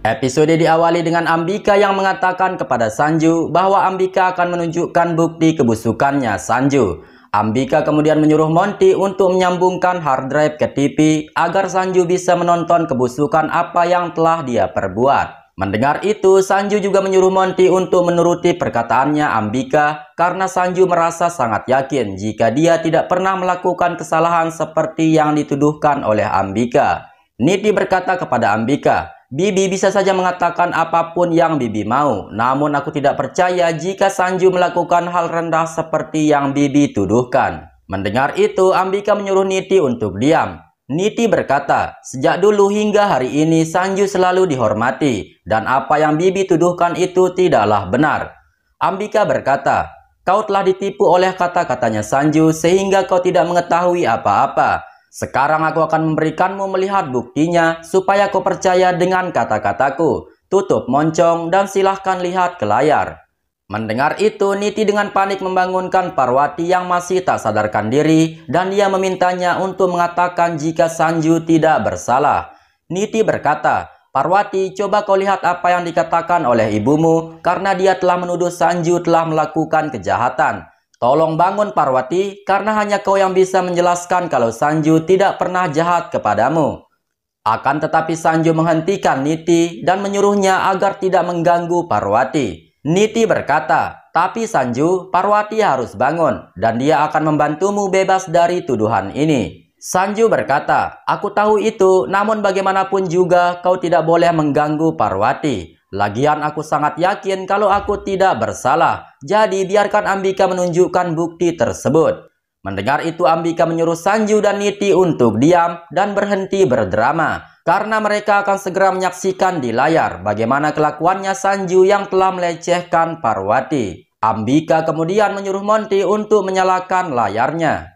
Episode diawali dengan Ambika yang mengatakan kepada Sanju bahwa Ambika akan menunjukkan bukti kebusukannya Sanju. Ambika kemudian menyuruh Monty untuk menyambungkan hard drive ke TV agar Sanju bisa menonton kebusukan apa yang telah dia perbuat. Mendengar itu, Sanju juga menyuruh Monty untuk menuruti perkataannya Ambika karena Sanju merasa sangat yakin jika dia tidak pernah melakukan kesalahan seperti yang dituduhkan oleh Ambika. Niti berkata kepada Ambika, "Bibi bisa saja mengatakan apapun yang Bibi mau, namun aku tidak percaya jika Sanju melakukan hal rendah seperti yang Bibi tuduhkan." Mendengar itu, Ambika menyuruh Niti untuk diam. Niti berkata, "Sejak dulu hingga hari ini Sanju selalu dihormati, dan apa yang Bibi tuduhkan itu tidaklah benar." Ambika berkata, "Kau telah ditipu oleh kata-katanya Sanju sehingga kau tidak mengetahui apa-apa. Sekarang aku akan memberikanmu melihat buktinya supaya kau percaya dengan kata-kataku. Tutup moncong dan silahkan lihat ke layar." Mendengar itu, Niti dengan panik membangunkan Parwati yang masih tak sadarkan diri dan dia memintanya untuk mengatakan jika Sanju tidak bersalah. Niti berkata, "Parwati, coba kau lihat apa yang dikatakan oleh ibumu karena dia telah menuduh Sanju telah melakukan kejahatan. Tolong bangun Parwati, karena hanya kau yang bisa menjelaskan kalau Sanju tidak pernah jahat kepadamu." Akan tetapi Sanju menghentikan Niti dan menyuruhnya agar tidak mengganggu Parwati. Niti berkata, "Tapi Sanju, Parwati harus bangun dan dia akan membantumu bebas dari tuduhan ini." Sanju berkata, "Aku tahu itu, namun bagaimanapun juga kau tidak boleh mengganggu Parwati. Lagian aku sangat yakin kalau aku tidak bersalah. Jadi biarkan Ambika menunjukkan bukti tersebut." Mendengar itu, Ambika menyuruh Sanju dan Niti untuk diam dan berhenti berdrama karena mereka akan segera menyaksikan di layar bagaimana kelakuannya Sanju yang telah melecehkan Parwati. Ambika kemudian menyuruh Monty untuk menyalakan layarnya.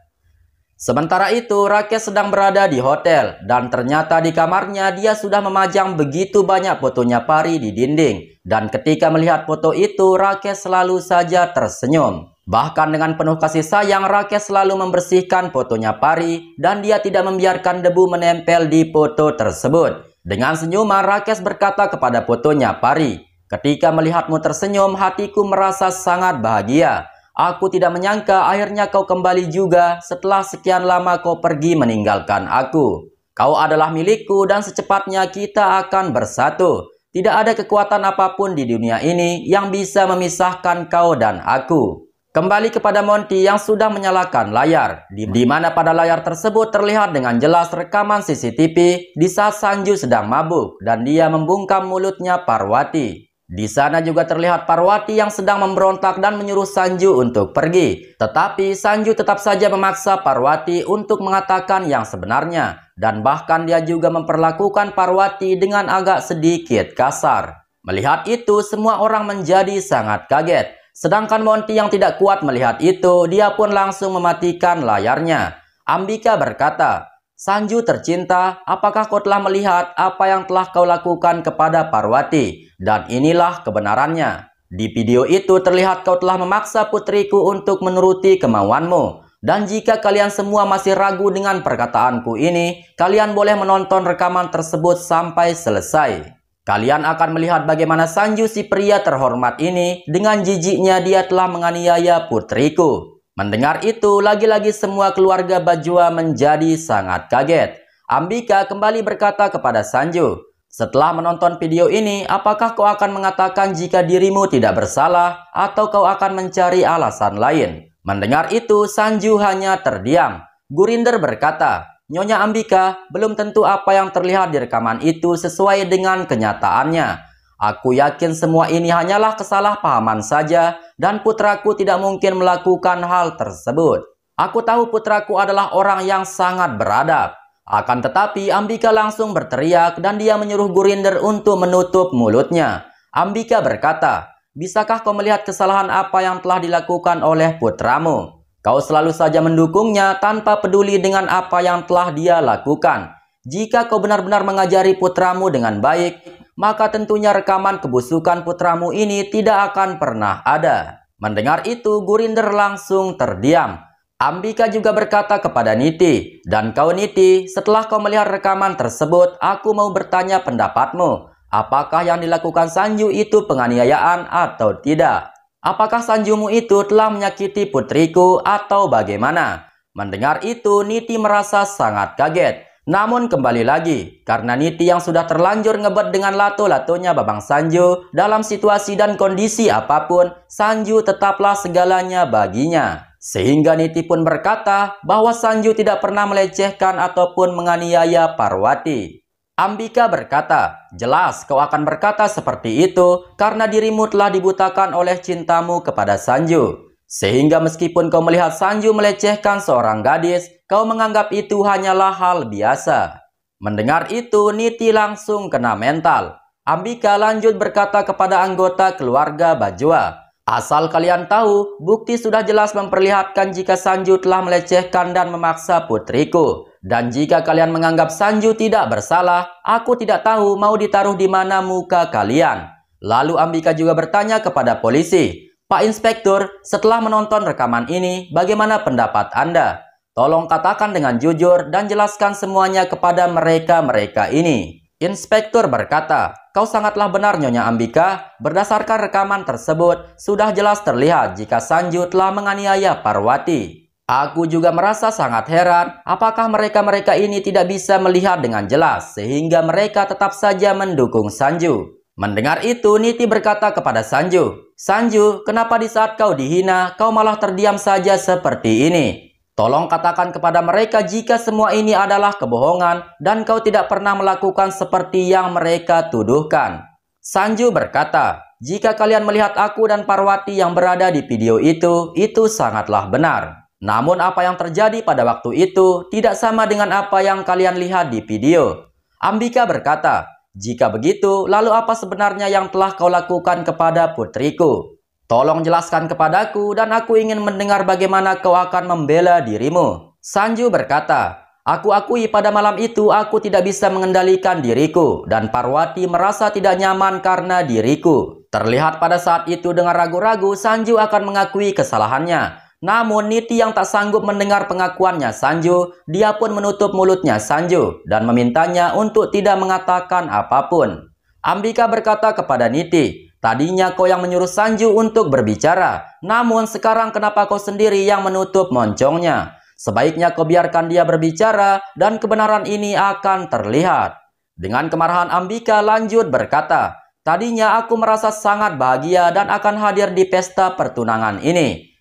Sementara itu, Rakesh sedang berada di hotel dan ternyata di kamarnya dia sudah memajang begitu banyak fotonya Pari di dinding. Dan ketika melihat foto itu, Rakesh selalu saja tersenyum. Bahkan dengan penuh kasih sayang, Rakesh selalu membersihkan fotonya Pari dan dia tidak membiarkan debu menempel di foto tersebut. Dengan senyuman, Rakesh berkata kepada fotonya Pari, "Ketika melihatmu tersenyum, hatiku merasa sangat bahagia. Aku tidak menyangka akhirnya kau kembali juga setelah sekian lama kau pergi meninggalkan aku. Kau adalah milikku dan secepatnya kita akan bersatu. Tidak ada kekuatan apapun di dunia ini yang bisa memisahkan kau dan aku." Kembali kepada Monty yang sudah menyalakan layar, di mana pada layar tersebut terlihat dengan jelas rekaman CCTV di saat Sanju sedang mabuk dan dia membungkam mulutnya Parwati. Di sana juga terlihat Parwati yang sedang memberontak dan menyuruh Sanju untuk pergi. Tetapi Sanju tetap saja memaksa Parwati untuk mengatakan yang sebenarnya. Dan bahkan dia juga memperlakukan Parwati dengan agak sedikit kasar. Melihat itu, semua orang menjadi sangat kaget. Sedangkan Monty yang tidak kuat melihat itu, dia pun langsung mematikan layarnya. Ambika berkata, "Sanju tercinta, apakah kau telah melihat apa yang telah kau lakukan kepada Parwati? Dan inilah kebenarannya. Di video itu terlihat kau telah memaksa putriku untuk menuruti kemauanmu. Dan jika kalian semua masih ragu dengan perkataanku ini, kalian boleh menonton rekaman tersebut sampai selesai. Kalian akan melihat bagaimana Sanju si pria terhormat ini dengan jijiknya dia telah menganiaya putriku." Mendengar itu, lagi-lagi semua keluarga Bajwa menjadi sangat kaget. Ambika kembali berkata kepada Sanju, "Setelah menonton video ini, apakah kau akan mengatakan jika dirimu tidak bersalah atau kau akan mencari alasan lain?" Mendengar itu, Sanju hanya terdiam. Gurinder berkata, "Nyonya Ambika, belum tentu apa yang terlihat di rekaman itu sesuai dengan kenyataannya. Aku yakin semua ini hanyalah kesalahpahaman saja dan putraku tidak mungkin melakukan hal tersebut. Aku tahu putraku adalah orang yang sangat beradab." Akan tetapi Ambika langsung berteriak dan dia menyuruh Gurinder untuk menutup mulutnya. Ambika berkata, "Bisakah kau melihat kesalahan apa yang telah dilakukan oleh putramu? Kau selalu saja mendukungnya tanpa peduli dengan apa yang telah dia lakukan. Jika kau benar-benar mengajari putramu dengan baik, maka tentunya rekaman kebusukan putramu ini tidak akan pernah ada." Mendengar itu, Gurinder langsung terdiam. Ambika juga berkata kepada Niti, "Dan kau Niti, setelah kau melihat rekaman tersebut, aku mau bertanya pendapatmu. apakah yang dilakukan Sanju itu penganiayaan atau tidak? Apakah Sanjumu itu telah menyakiti putriku atau bagaimana? Mendengar itu, Niti merasa sangat kaget. Namun kembali lagi, karena Niti yang sudah terlanjur ngebet dengan lato-latonya Babang Sanju, dalam situasi dan kondisi apapun, Sanju tetaplah segalanya baginya. Sehingga Niti pun berkata bahwa Sanju tidak pernah melecehkan ataupun menganiaya Parwati. Ambika berkata, jelas kau akan berkata seperti itu karena dirimu telah dibutakan oleh cintamu kepada Sanju. Sehingga meskipun kau melihat Sanju melecehkan seorang gadis, kau menganggap itu hanyalah hal biasa. Mendengar itu, Niti langsung kena mental. Ambika lanjut berkata kepada anggota keluarga Bajwa, asal kalian tahu, bukti sudah jelas memperlihatkan jika Sanju telah melecehkan dan memaksa putriku. Dan jika kalian menganggap Sanju tidak bersalah, aku tidak tahu mau ditaruh di mana muka kalian. Lalu Ambika juga bertanya kepada polisi, Pak Inspektur, setelah menonton rekaman ini, bagaimana pendapat Anda? Tolong katakan dengan jujur dan jelaskan semuanya kepada mereka-mereka ini. Inspektur berkata, kau sangatlah benar Nyonya Ambika. Berdasarkan rekaman tersebut, sudah jelas terlihat jika Sanju telah menganiaya Parwati. Aku juga merasa sangat heran, apakah mereka-mereka ini tidak bisa melihat dengan jelas, sehingga mereka tetap saja mendukung Sanju. Mendengar itu, Niti berkata kepada Sanju, Sanju, kenapa di saat kau dihina, kau malah terdiam saja seperti ini? Tolong katakan kepada mereka jika semua ini adalah kebohongan dan kau tidak pernah melakukan seperti yang mereka tuduhkan. Sanju berkata, jika kalian melihat aku dan Parwati yang berada di video itu sangatlah benar. Namun apa yang terjadi pada waktu itu tidak sama dengan apa yang kalian lihat di video. Ambika berkata, jika begitu, lalu apa sebenarnya yang telah kau lakukan kepada putriku? Tolong jelaskan kepadaku dan aku ingin mendengar bagaimana kau akan membela dirimu. Sanju berkata, aku akui pada malam itu aku tidak bisa mengendalikan diriku dan Parwati merasa tidak nyaman karena diriku. Terlihat pada saat itu dengan ragu-ragu Sanju akan mengakui kesalahannya. Namun Niti yang tak sanggup mendengar pengakuannya Sanju, dia pun menutup mulutnya Sanju dan memintanya untuk tidak mengatakan apapun. Ambika berkata kepada Niti, tadinya kau yang menyuruh Sanju untuk berbicara, namun sekarang kenapa kau sendiri yang menutup moncongnya? Sebaiknya kau biarkan dia berbicara dan kebenaran ini akan terlihat. Dengan kemarahan Ambika lanjut berkata, tadinya aku merasa sangat bahagia dan akan hadir di pesta pertunangan ini.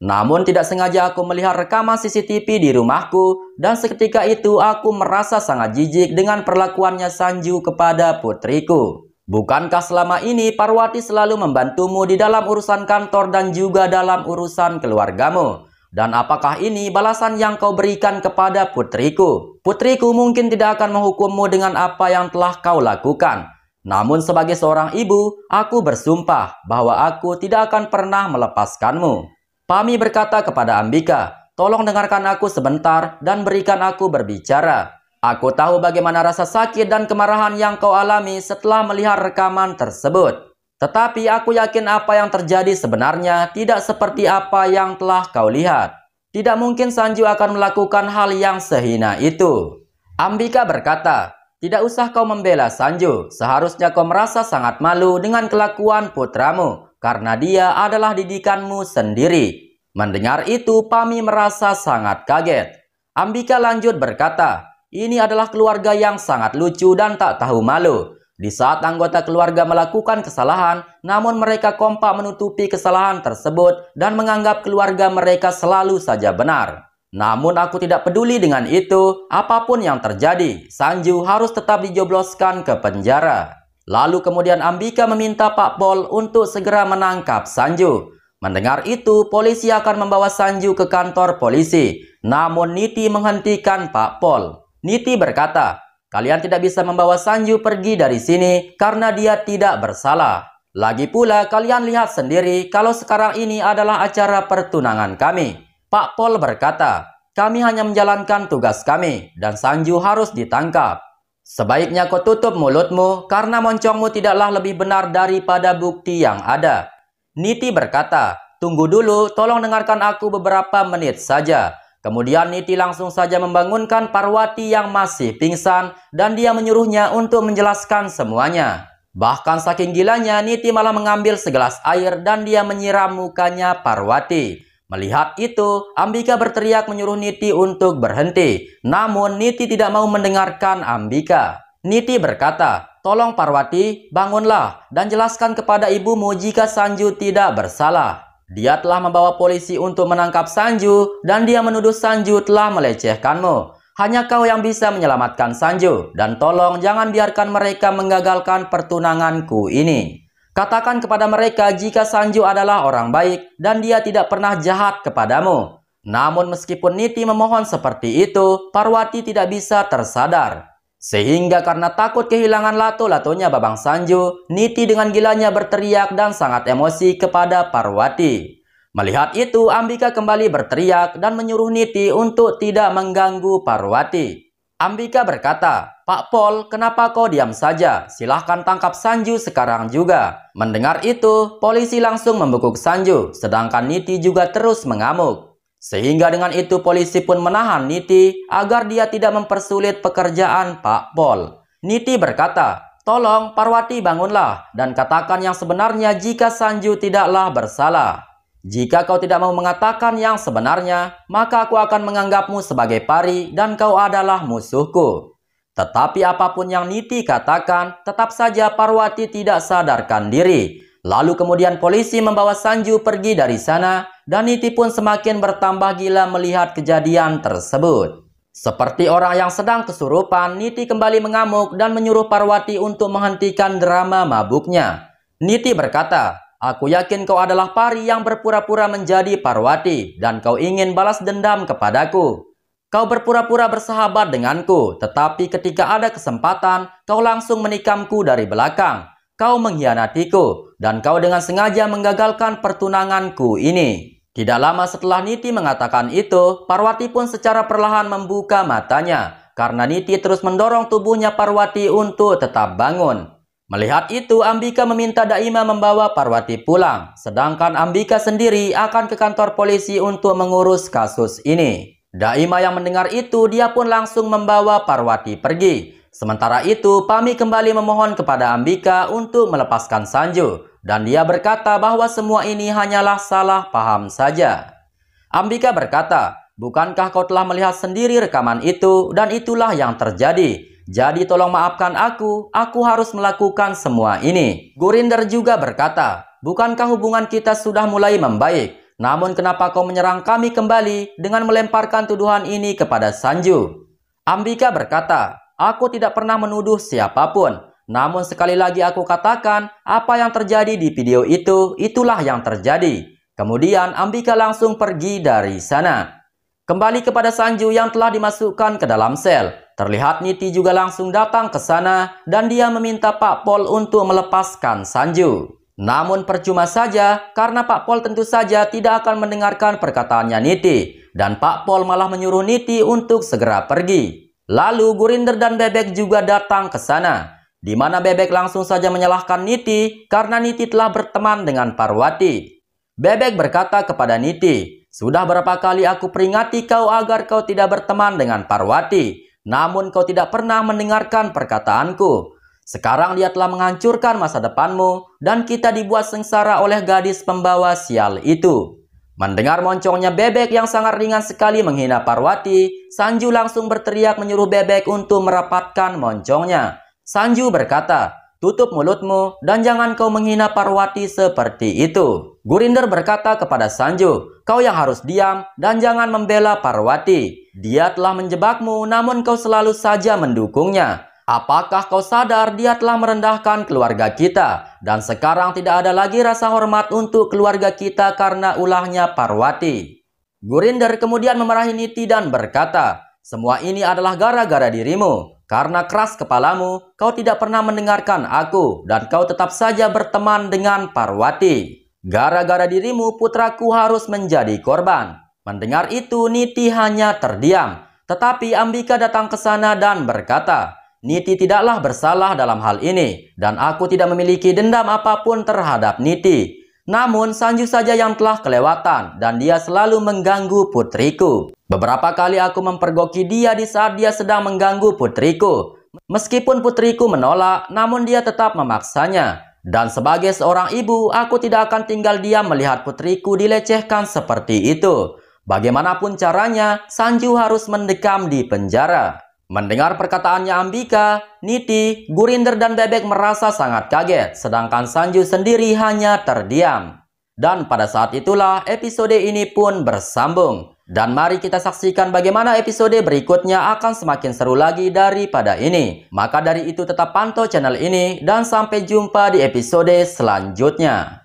Namun tidak sengaja aku melihat rekaman CCTV di rumahku dan seketika itu aku merasa sangat jijik dengan perlakuannya Sanju kepada putriku. Bukankah selama ini Parwati selalu membantumu di dalam urusan kantor dan juga dalam urusan keluargamu? Dan apakah ini balasan yang kau berikan kepada putriku? Putriku mungkin tidak akan menghukummu dengan apa yang telah kau lakukan. Namun sebagai seorang ibu, aku bersumpah bahwa aku tidak akan pernah melepaskanmu. Pami berkata kepada Ambika, tolong dengarkan aku sebentar dan berikan aku berbicara. Aku tahu bagaimana rasa sakit dan kemarahan yang kau alami setelah melihat rekaman tersebut. Tetapi aku yakin apa yang terjadi sebenarnya tidak seperti apa yang telah kau lihat. Tidak mungkin Sanju akan melakukan hal yang sehina itu. Ambika berkata, tidak usah kau membela Sanju. Seharusnya kau merasa sangat malu dengan kelakuan putramu. Karena dia adalah didikanmu sendiri. Mendengar itu, Pami merasa sangat kaget. Ambika lanjut berkata, ini adalah keluarga yang sangat lucu dan tak tahu malu. Di saat anggota keluarga melakukan kesalahan, namun mereka kompak menutupi kesalahan tersebut dan menganggap keluarga mereka selalu saja benar. Namun aku tidak peduli dengan itu, apapun yang terjadi, Sanju harus tetap dijobloskan ke penjara. Lalu kemudian Ambika meminta Pak Pol untuk segera menangkap Sanju. Mendengar itu, polisi akan membawa Sanju ke kantor polisi. Namun Niti menghentikan Pak Pol. Niti berkata, kalian tidak bisa membawa Sanju pergi dari sini karena dia tidak bersalah. Lagi pula kalian lihat sendiri kalau sekarang ini adalah acara pertunangan kami. Pak Pol berkata, kami hanya menjalankan tugas kami dan Sanju harus ditangkap. Sebaiknya kau tutup mulutmu karena moncongmu tidaklah lebih benar daripada bukti yang ada. Niti berkata, tunggu dulu, tolong dengarkan aku beberapa menit saja. Kemudian Niti langsung saja membangunkan Parwati yang masih pingsan dan dia menyuruhnya untuk menjelaskan semuanya. Bahkan saking gilanya, Niti malah mengambil segelas air dan dia menyiram mukanya Parwati. Melihat itu, Ambika berteriak menyuruh Niti untuk berhenti. Namun Niti tidak mau mendengarkan Ambika. Niti berkata, "Tolong Parwati, bangunlah dan jelaskan kepada ibumu jika Sanju tidak bersalah. Dia telah membawa polisi untuk menangkap Sanju dan dia menuduh Sanju telah melecehkanmu. Hanya kau yang bisa menyelamatkan Sanju dan tolong jangan biarkan mereka menggagalkan pertunanganku ini. Katakan kepada mereka jika Sanju adalah orang baik dan dia tidak pernah jahat kepadamu." Namun meskipun Niti memohon seperti itu, Parwati tidak bisa tersadar. Sehingga karena takut kehilangan lato-latonya Babang Sanju, Niti dengan gilanya berteriak dan sangat emosi kepada Parwati. Melihat itu, Ambika kembali berteriak dan menyuruh Niti untuk tidak mengganggu Parwati. Ambika berkata, "Pak Pol, kenapa kau diam saja? Silahkan tangkap Sanju sekarang juga." Mendengar itu, polisi langsung membekuk Sanju, sedangkan Niti juga terus mengamuk. Sehingga dengan itu polisi pun menahan Niti agar dia tidak mempersulit pekerjaan Pak Pol. Niti berkata, "Tolong Parwati bangunlah dan katakan yang sebenarnya jika Sanju tidaklah bersalah. Jika kau tidak mau mengatakan yang sebenarnya, maka aku akan menganggapmu sebagai pari dan kau adalah musuhku." Tetapi apapun yang Niti katakan, tetap saja Parwati tidak sadarkan diri. Lalu kemudian polisi membawa Sanju pergi dari sana dan Niti pun semakin bertambah gila melihat kejadian tersebut. Seperti orang yang sedang kesurupan, Niti kembali mengamuk dan menyuruh Parwati untuk menghentikan drama mabuknya. Niti berkata, "Aku yakin kau adalah pari yang berpura-pura menjadi Parwati dan kau ingin balas dendam kepadaku. Kau berpura-pura bersahabat denganku, tetapi ketika ada kesempatan, kau langsung menikamku dari belakang. Kau mengkhianatiku dan kau dengan sengaja menggagalkan pertunanganku ini." Tidak lama setelah Niti mengatakan itu, Parwati pun secara perlahan membuka matanya karena Niti terus mendorong tubuhnya Parwati untuk tetap bangun. Melihat itu, Ambika meminta Daima membawa Parwati pulang, sedangkan Ambika sendiri akan ke kantor polisi untuk mengurus kasus ini. Daima yang mendengar itu, dia pun langsung membawa Parwati pergi. Sementara itu, Pami kembali memohon kepada Ambika untuk melepaskan Sanju, dan dia berkata bahwa semua ini hanyalah salah paham saja. Ambika berkata, "Bukankah kau telah melihat sendiri rekaman itu dan itulah yang terjadi? Jadi tolong maafkan aku harus melakukan semua ini." Gurinder juga berkata, "Bukankah hubungan kita sudah mulai membaik? Namun kenapa kau menyerang kami kembali dengan melemparkan tuduhan ini kepada Sanju?" Ambika berkata, "Aku tidak pernah menuduh siapapun. Namun sekali lagi aku katakan, apa yang terjadi di video itu, itulah yang terjadi." Kemudian Ambika langsung pergi dari sana. Kembali kepada Sanju yang telah dimasukkan ke dalam sel. Terlihat Niti juga langsung datang ke sana dan dia meminta Pak Pol untuk melepaskan Sanju. Namun percuma saja karena Pak Pol tentu saja tidak akan mendengarkan perkataannya Niti. Dan Pak Pol malah menyuruh Niti untuk segera pergi. Lalu Gurinder dan Bebek juga datang ke sana, di mana Bebek langsung saja menyalahkan Niti karena Niti telah berteman dengan Parwati. Bebek berkata kepada Niti, "Sudah berapa kali aku peringati kau agar kau tidak berteman dengan Parwati, namun kau tidak pernah mendengarkan perkataanku. Sekarang dia telah menghancurkan masa depanmu dan kita dibuat sengsara oleh gadis pembawa sial itu." Mendengar moncongnya Bebek yang sangat ringan sekali menghina Parwati, Sanju langsung berteriak menyuruh Bebek untuk merapatkan moncongnya. Sanju berkata, "Tutup mulutmu dan jangan kau menghina Parwati seperti itu." Gurinder berkata kepada Sanju, "Kau yang harus diam dan jangan membela Parwati. Dia telah menjebakmu namun kau selalu saja mendukungnya. Apakah kau sadar dia telah merendahkan keluarga kita dan sekarang tidak ada lagi rasa hormat untuk keluarga kita karena ulahnya Parwati?" Gurinder kemudian memarahi Niti dan berkata, "Semua ini adalah gara-gara dirimu. Karena keras kepalamu, kau tidak pernah mendengarkan aku dan kau tetap saja berteman dengan Parwati. Gara-gara dirimu putraku harus menjadi korban." Mendengar itu Niti hanya terdiam. Tetapi Ambika datang ke sana dan berkata, "Niti tidaklah bersalah dalam hal ini dan aku tidak memiliki dendam apapun terhadap Niti. Namun Sanju saja yang telah kelewatan dan dia selalu mengganggu putriku. Beberapa kali aku mempergoki dia di saat dia sedang mengganggu putriku. Meskipun putriku menolak, namun dia tetap memaksanya. Dan sebagai seorang ibu, aku tidak akan tinggal diam melihat putriku dilecehkan seperti itu. Bagaimanapun caranya, Sanju harus mendekam di penjara. Mendengar perkataannya Ambika, Niti, Gurinder dan Bebek merasa sangat kaget, sedangkan Sanju sendiri hanya terdiam. Dan pada saat itulah episode ini pun bersambung. Dan mari kita saksikan bagaimana episode berikutnya akan semakin seru lagi daripada ini. Maka dari itu tetap pantau channel ini dan sampai jumpa di episode selanjutnya.